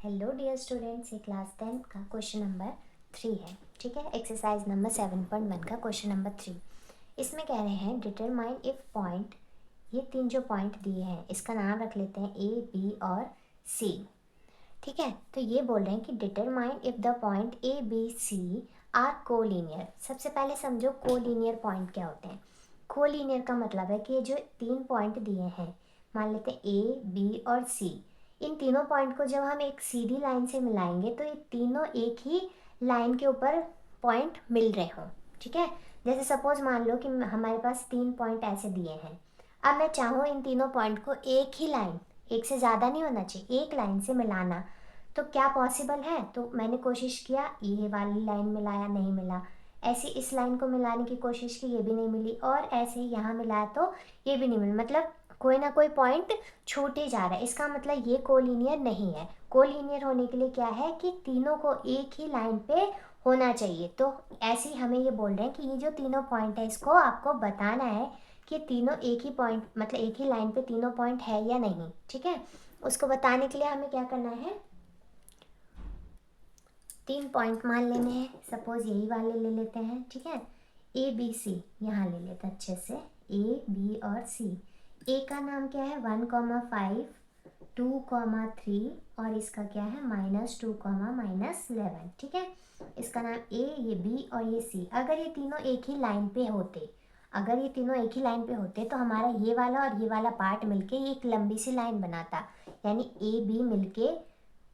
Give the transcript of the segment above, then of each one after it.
Hello dear students, ये class 10 का question number 3 है। ठीक है, एक्सरसाइज नंबर 7.1 का क्वेश्चन नंबर 3। इसमें कह रहे हैं डिटरमाइन इफ पॉइंट, ये तीन जो पॉइंट दिए हैं इसका नाम रख लेते हैं ए, बी और सी। ठीक है, तो ये बोल रहे हैं कि determine if the point A, B, C are collinear. सबसे पहले समझो कोलिनियर पॉइंट क्या होते हैं। कोलिनियर का मतलब है कि ये जो तीन पॉइंट दिए हैं, मान लेते हैं ए, बी और सी, इन तीनों पॉइंट को जब हम एक सीधी लाइन से मिलाएंगे तो ये तीनों एक ही लाइन के ऊपर पॉइंट मिल रहे हों। ठीक है, जैसे सपोज मान लो कि हमारे पास तीन पॉइंट ऐसे दिए हैं। अब मैं चाहूँ इन तीनों पॉइंट को एक ही लाइन, एक से ज़्यादा नहीं होना चाहिए, एक लाइन से मिलाना, तो क्या पॉसिबल है? तो मैंने कोशिश किया, ये वाली लाइन मिलाया, नहीं मिला। ऐसे इस लाइन को मिलाने की कोशिश की, ये भी नहीं मिली, और ऐसे यहाँ मिलाया तो ये भी नहीं मिला। मतलब कोई ना कोई पॉइंट छूट ही जा रहा है। इसका मतलब ये कोलिनियर नहीं है। कोलिनियर होने के लिए क्या है कि तीनों को एक ही लाइन पे होना चाहिए। तो ऐसे ही हमें ये बोल रहे हैं कि ये जो तीनों पॉइंट है इसको आपको बताना है कि तीनों एक ही पॉइंट, मतलब एक ही लाइन पे तीनों पॉइंट है या नहीं। ठीक है, उसको बताने के लिए हमें क्या करना है, तीन पॉइंट मान लेने हैं। सपोज यही वाले ले लेते हैं। ठीक है, ए, बी, सी यहाँ ले लेते हैं अच्छे से, ए, बी और सी। ए का नाम क्या है, 1,5, 2,3 और इसका क्या है -2,-11। ठीक है, इसका नाम ए, ये बी और ये सी। अगर ये तीनों एक ही लाइन पे होते, अगर ये तीनों एक ही लाइन पे होते तो हमारा ये वाला और ये वाला पार्ट मिलके एक लंबी सी लाइन बनाता। यानी ए, बी मिलके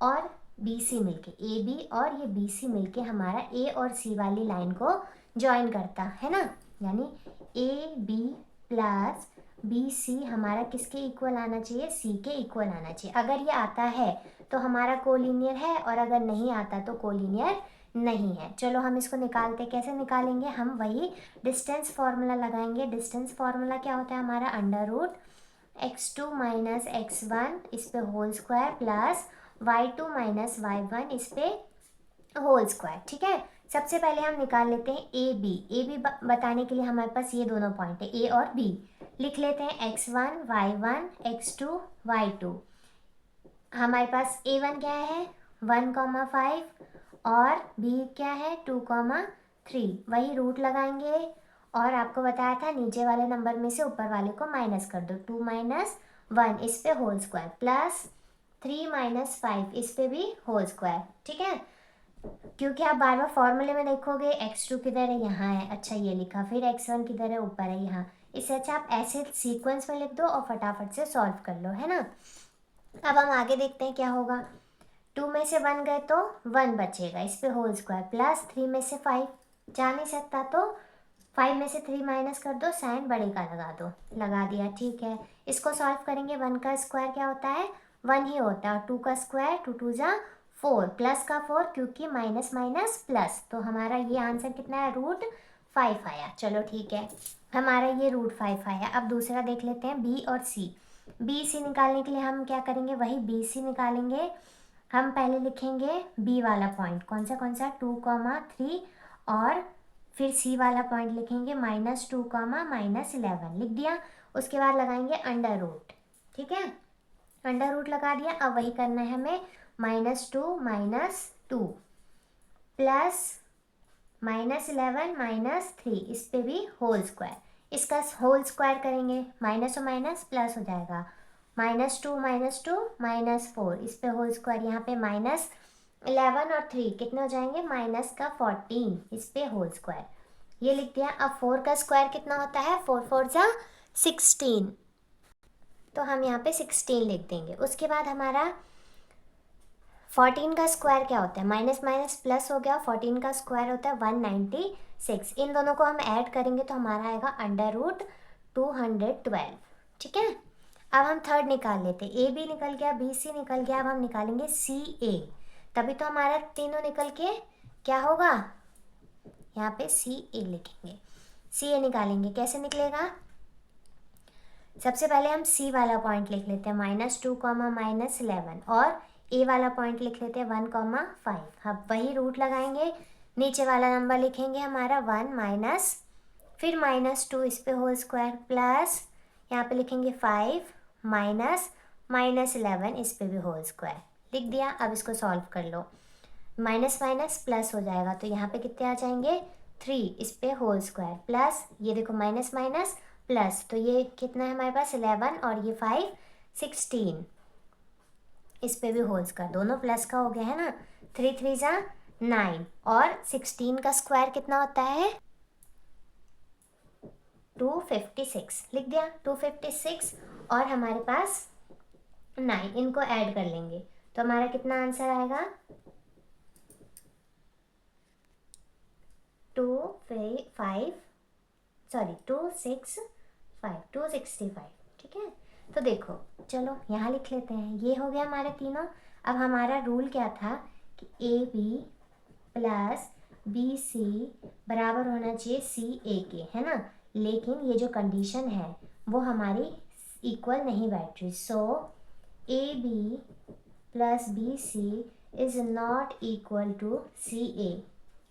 और बी, सी मिलके, ए, बी और ये बी, सी मिलके हमारा ए और सी वाली लाइन को ज्वाइन करता है ना। यानी ए, बी प्लस बी, सी हमारा किसके इक्वल आना चाहिए, सी के इक्वल आना चाहिए। अगर ये आता है तो हमारा कोलिनियर है, और अगर नहीं आता तो कोलिनियर नहीं है। चलो हम इसको निकालते, कैसे निकालेंगे, हम वही डिस्टेंस फार्मूला लगाएंगे। डिस्टेंस फार्मूला क्या होता है हमारा, √x2 माइनस x1 इस पे whole square plus y2 minus y1 इस पे होल स्क्वायर। ठीक है, सबसे पहले हम निकाल लेते हैं ए बी। ए बी बताने के लिए हमारे पास ये दोनों पॉइंट है, ए और बी। लिख लेते हैं x1 y1 x2 y2। हमारे पास a1 क्या है 1,5 और b क्या है 2,3। वही रूट लगाएंगे, और आपको बताया था नीचे वाले नंबर में से ऊपर वाले को माइनस कर दो। 2 माइनस 1 इस पे होल स्क्वायर प्लस 3 माइनस 5 इस पे भी होल स्क्वायर। ठीक है, क्योंकि आप बार बार फॉर्मूले में देखोगे x2 किधर है, यहाँ है, अच्छा ये लिखा, फिर x1 किधर है, ऊपर है यहाँ। इससे अच्छा आप ऐसे सीक्वेंस में लिख दो और फटाफट से सॉल्व कर लो, है ना। अब हम आगे देखते हैं क्या होगा। 2 में से 1 गए तो 1 बचेगा, इस पे होल स्क्वायर प्लस 3 में से 5 जा नहीं सकता तो 5 में से 3 माइनस कर दो, साइन बड़े का लगा दो, लगा दिया। ठीक है, इसको सॉल्व करेंगे। 1 का स्क्वायर क्या होता है, 1 ही होता है, और 2 का स्क्वायर 2 2 जा 4 प्लस का 4, क्योंकि माइनस माइनस प्लस, तो हमारा ये आंसर कितना है, √5 आया। चलो ठीक है, हमारा ये √5 आया। अब दूसरा देख लेते हैं बी और सी। बी सी निकालने के लिए हम क्या करेंगे, वही बी सी निकालेंगे। हम पहले लिखेंगे बी वाला पॉइंट, कौन सा 2,3, और फिर सी वाला पॉइंट लिखेंगे -2, -11 लिख दिया। उसके बाद लगाएंगे अंडर रूट। ठीक है, अंडर रूट लगा दिया। अब वही करना है हमें, -2 प्लस -11 -3 इस पे भी होल स्क्वायर। इसका होल स्क्वायर करेंगे, माइनस और माइनस प्लस हो जाएगा, -2 -4 इस पे होल स्क्वायर, यहाँ पे -11 और 3 कितने हो जाएंगे, -14 इस पे होल स्क्वायर, ये लिख दिया। अब 4 का स्क्वायर कितना होता है, 4 4 जा 16, तो हम यहाँ पे 16 लिख देंगे। उसके बाद हमारा 14 का स्क्वायर क्या होता है, माइनस माइनस प्लस हो गया, 14 का स्क्वायर होता है 196। इन दोनों को हम ऐड करेंगे तो हमारा आएगा √212। ठीक है, अब हम थर्ड निकाल लेते हैं। ए बी निकल गया, बी सी निकल गया, अब हम निकालेंगे सी ए। तभी तो हमारा तीनों निकल के क्या होगा, यहाँ पे सी ए लिखेंगे। सी ए निकालेंगे, कैसे निकलेगा, सबसे पहले हम सी वाला पॉइंट लिख लेते हैं -2, -11, और ए वाला पॉइंट लिख लेते हैं 1,5। अब वही रूट लगाएंगे, नीचे वाला नंबर लिखेंगे हमारा 1 माइनस, फिर -2 इस पे होल स्क्वायर प्लस यहाँ पे लिखेंगे 5 माइनस -11 इस पे भी होल स्क्वायर, लिख दिया। अब इसको सॉल्व कर लो, माइनस माइनस प्लस हो जाएगा, तो यहाँ पे कितने आ जाएंगे 3, इस पे होल स्क्वायर प्लस ये देखो माइनस माइनस प्लस, तो ये कितना है हमारे पास 11 और ये 5 16, इस पे भी होल स्क्वायर, दोनों प्लस का हो गया है ना। 3 3 जा 9 और 16 का स्क्वायर कितना होता है 256, लिख दिया 256 और हमारे पास 9, इनको ऐड कर लेंगे तो हमारा कितना आंसर आएगा 265, ठीक है। तो देखो चलो यहाँ लिख लेते हैं, ये हो गया हमारे तीनों। अब हमारा रूल क्या था कि A B plus B C बराबर होना चाहिए सी ए के, है ना। लेकिन ये जो कंडीशन है वो हमारी इक्वल नहीं बैठ रही, so A B plus B C is not equal to C A.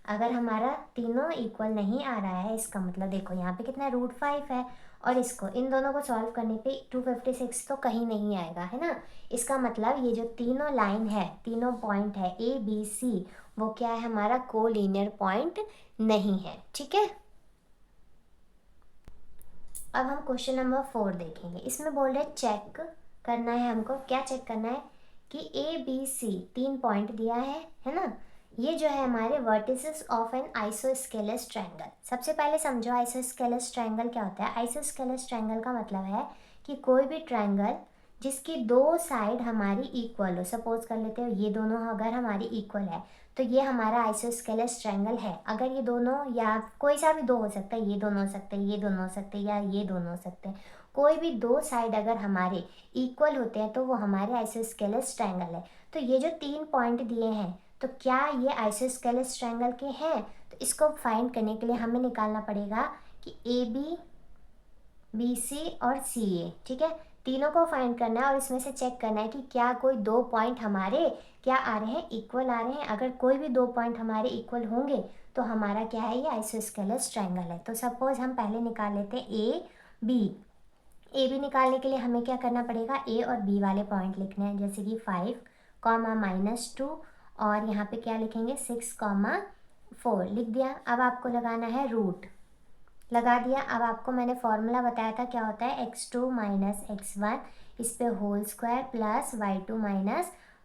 अगर हमारा तीनों इक्वल नहीं आ रहा है, इसका मतलब देखो यहाँ पे कितना √5 है और इसको इन दोनों को सॉल्व करने पे 256 तो कहीं नहीं आएगा, है ना। इसका मतलब ये जो तीनों लाइन है, तीनों पॉइंट है ए बी सी, वो क्या है हमारा कोलिनियर पॉइंट नहीं है, ठीक है। अब हम क्वेश्चन नंबर 4 देखेंगे। इसमें बोल रहे चेक करना है हमको, क्या चेक करना है कि ए बी सी 3 पॉइंट दिया है ना। ये जो है हमारे vertices of an isosceles triangle. सबसे पहले समझो आइसोस्केलस ट्रायंगल क्या होता है। आइसोस्केलस ट्रायंगल का मतलब है कि कोई भी ट्रायंगल जिसकी दो साइड हमारी इक्वल हो, सपोज कर लेते हो ये दोनों अगर हमारी इक्वल है तो ये हमारा आइसोस्केलस ट्रायंगल है। अगर ये दोनों या कोई सा भी दो हो सकता है, ये दोनों हो सकते हैं, ये दोनों हो सकते हैं, या ये दोनों हो सकते हैं, कोई भी दो साइड अगर हमारे इक्वल होते हैं तो वो हमारे आइसोस्केलस ट्रायंगल है। तो ये जो 3 पॉइंट दिए हैं तो क्या ये आइसोस्केलस ट्रायंगल के हैं। तो इसको फाइंड करने के लिए हमें निकालना पड़ेगा कि ए बी बी सी और सी ए, ठीक है। तीनों को फाइंड करना है और इसमें से चेक करना है कि क्या कोई दो पॉइंट हमारे क्या आ रहे हैं, इक्वल आ रहे हैं। अगर कोई भी दो पॉइंट हमारे इक्वल होंगे तो हमारा क्या है, ये आइसोस्केलस ट्रायंगल है। तो सपोज हम पहले निकाल लेते हैं ए बी। ए बी निकालने के लिए हमें क्या करना पड़ेगा, ए और बी वाले पॉइंट लिखने हैं, जैसे कि 5, -2 और यहाँ पे क्या लिखेंगे 6, 4 लिख दिया। अब आपको लगाना है रूट, लगा दिया। अब आपको मैंने फॉर्मूला बताया था क्या होता है, x2 - x1 इस पे whole square plus y2 -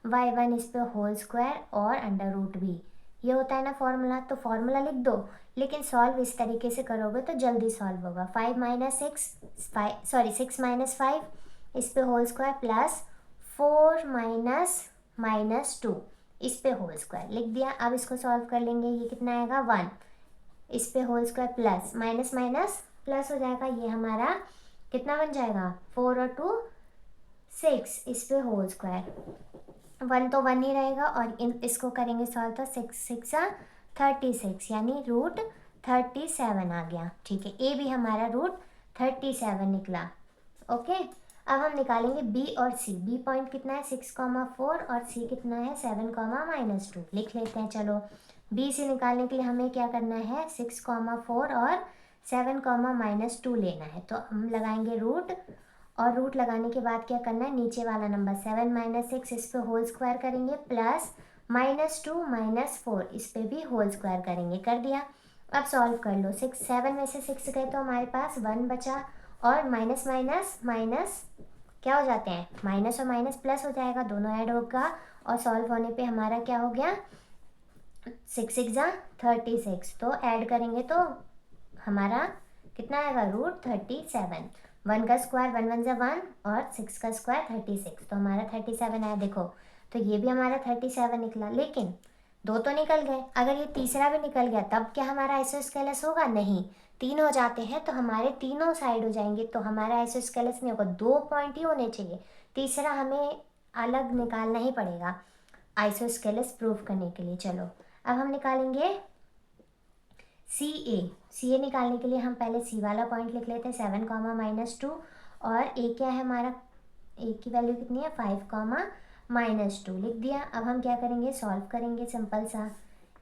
y1 इस पे होल स्क्वायर और √b, ये होता है ना फॉर्मूला। तो फॉर्मूला लिख दो, लेकिन सॉल्व इस तरीके से करोगे तो जल्दी सॉल्व होगा। 6 - 5 इस पे होल स्क्वायर प्लस 4 - -2 इस पे होल स्क्वायर लिख दिया। अब इसको सॉल्व कर लेंगे, ये कितना आएगा 1, इस पे whole square plus minus minus plus हो जाएगा, ये हमारा कितना बन जाएगा 4 और 2 6 इस पे होल स्क्वायर, 1 तो 1 ही रहेगा और इसको करेंगे सॉल्व तो 6 6 36 यानी √37 आ गया, ठीक है। ए भी हमारा √37 निकला, ओके। अब हम निकालेंगे बी और सी। बी पॉइंट कितना है 6, 4 और सी कितना है 7, -2 लिख लेते हैं। चलो बी से निकालने के लिए हमें क्या करना है 6, 4 और 7, -2 लेना है। तो हम लगाएंगे रूट और रूट लगाने के बाद क्या करना है, नीचे वाला नंबर 7 - 6 इस पे होल स्क्वायर करेंगे प्लस -2 - 4 इस पे भी होल स्क्वायर करेंगे, कर दिया। अब सॉल्व कर लो, 7 में से 6 गए तो हमारे पास 1 बचा और माइनस माइनस माइनस क्या हो जाते हैं, माइनस और माइनस प्लस हो जाएगा, दोनों ऐड होगा और सॉल्व होने पे हमारा क्या हो गया 6 6 36, तो ऐड करेंगे तो हमारा कितना आएगा √37। 1 का स्क्वायर 1 1 1 और 6 का स्क्वायर 36, तो हमारा 37 आया। देखो तो ये भी हमारा 37 निकला, लेकिन दो तो निकल गए। अगर ये तीसरा भी निकल गया तब क्या हमारा आइसोस्केलस होगा, नहीं। 3 हो जाते हैं तो हमारे तीनों साइड हो जाएंगे, तो हमारा आइसोस्केलस नहीं होगा, 2 पॉइंट ही होने चाहिए। तीसरा हमें अलग निकालना ही पड़ेगा आइसोस्केलस प्रूफ करने के लिए। चलो अब हम निकालेंगे सी ए निकालने के लिए हम पहले सी वाला पॉइंट लिख लेते हैं 7, -2 और ए क्या है हमारा, ए की वैल्यू कितनी है 5, -2 लिख दिया। अब हम क्या करेंगे सॉल्व करेंगे, सिंपल सा।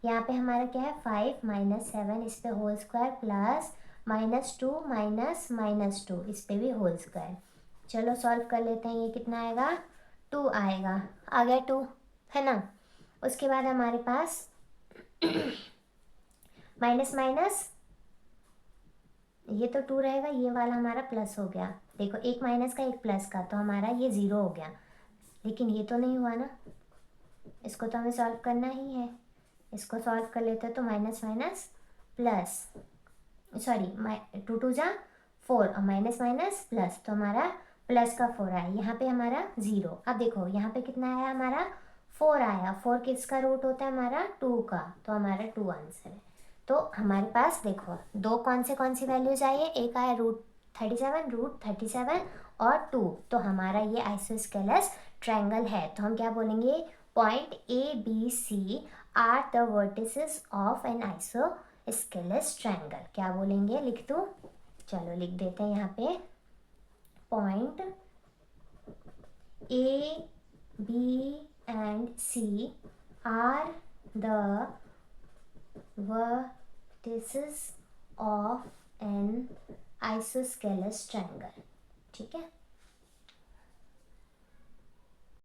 यहाँ पे हमारा क्या है 5 - 7 इस पे होल स्क्वायर प्लस -2 -2 इस पे भी होल स्क्वायर। चलो सॉल्व कर लेते हैं, ये कितना आएगा 2 आएगा, आ गया 2। है ना। उसके बाद हमारे पास माइनस माइनस, ये तो 2 रहेगा, ये वाला हमारा प्लस हो गया। देखो एक माइनस का एक प्लस का, तो हमारा ये 0 हो गया। लेकिन ये तो नहीं हुआ ना, इसको तो हमें सॉल्व करना ही है। इसको सॉल्व कर लेते हैं तो माइनस माइनस प्लस, सॉरी 2 2 जा 4 और माइनस माइनस प्लस, तो हमारा प्लस का 4 आया। यहाँ पे हमारा 0। अब देखो यहाँ पे कितना आया हमारा 4 आया। 4 किसका रूट होता है हमारा 2 का, तो हमारा 2 आंसर है। तो हमारे पास देखो दो कौन सी वैल्यूज आई है, एक आया √37 और 2। तो हमारा ये आइसोस्केलस ट्रायंगल है। तो हम क्या बोलेंगे, point ABC are the vertices of an isosceles triangle. क्या बोलेंगे, लिख दूँ, चलो लिख देते हैं यहाँ पे, point A, B and C are the vertices of an isosceles triangle। ठीक है।